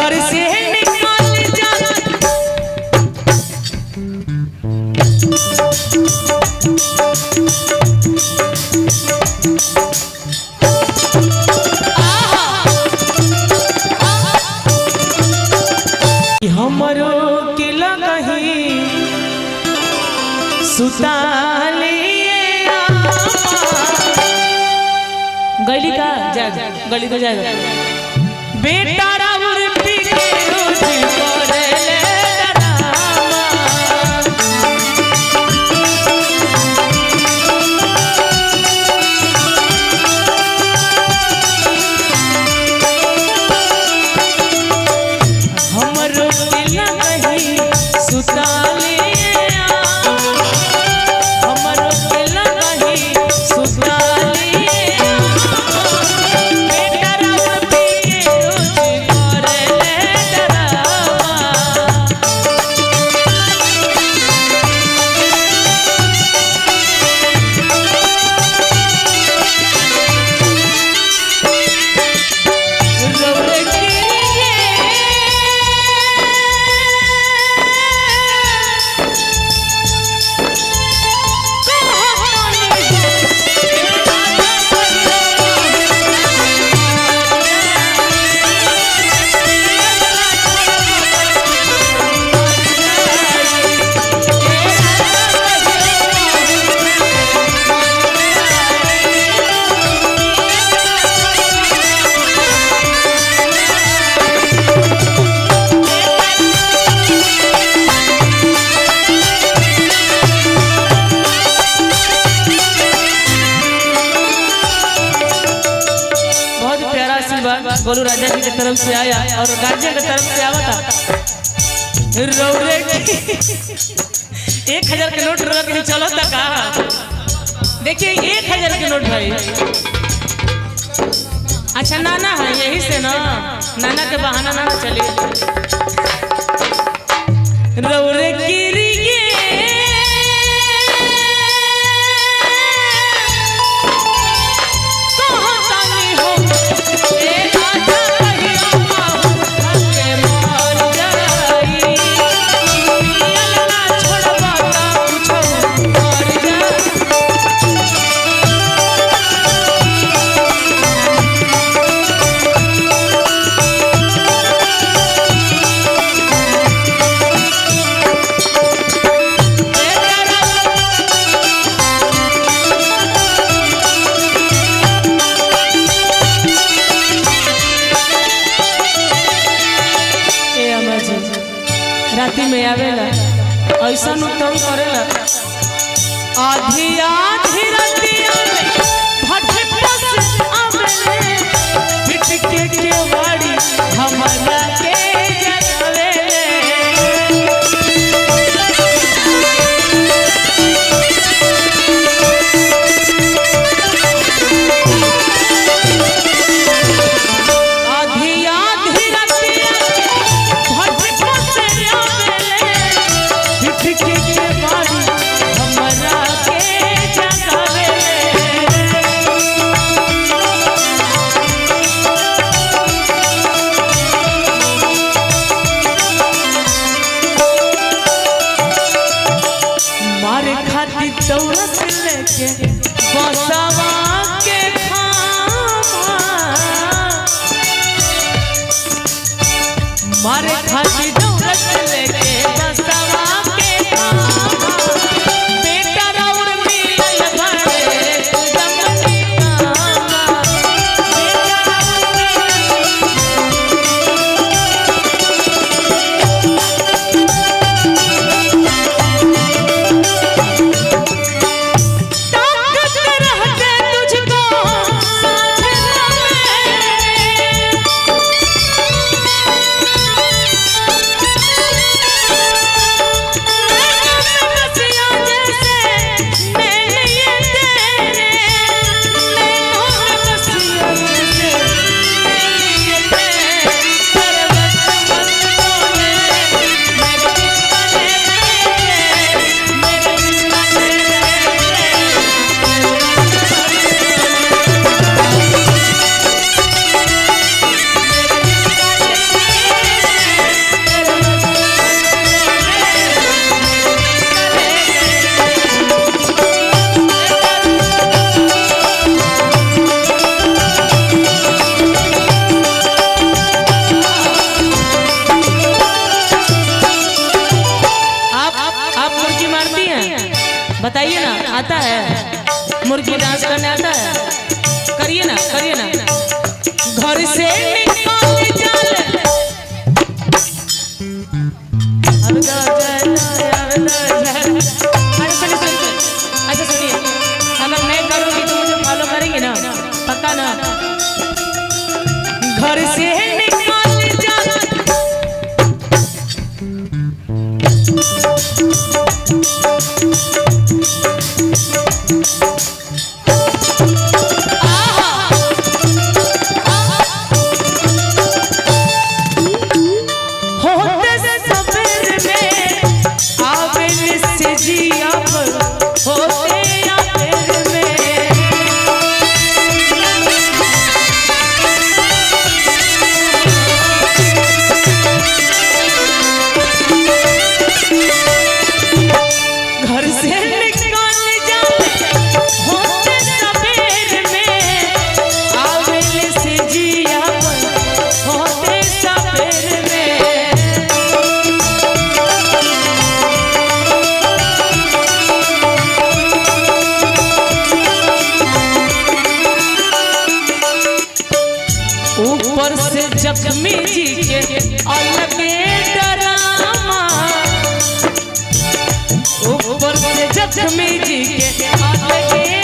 घर से निकाल जा हमरो के लगही सुतालिए गली का जा गली तो जाएगा बेटा राउर पी के रोज करे हमरो के लगही सुतालिए गोलू राजा जी की तरफ से आया और गार्जियन की तरफ से आवा था रौरे 1000 के नोट रख के चलो था का देखिए 1000 के नोट भाई अच्छा नाना है यही से ना नाना के बहाना ना चले रौरे गिरी राती में आवेला ऐसा उत्तम करेला आधी आधी रतिया में भटकस आवेले बिटके के वाड़ी हमरा के जगावेले आधी आधी रतिया भटकस के वाड़ी हमरा के जगावेले मारे खातिर दौड़त लेके बसवा के खामा मारे खातिर दौड़त लेके बसवा के खामा बेटा राउर मिलल भरे जमनी कामा बेटा ताकत रहते तुझको साथ में जी के अलगे डरामा, ऊपर से जख्मी जी के अलगे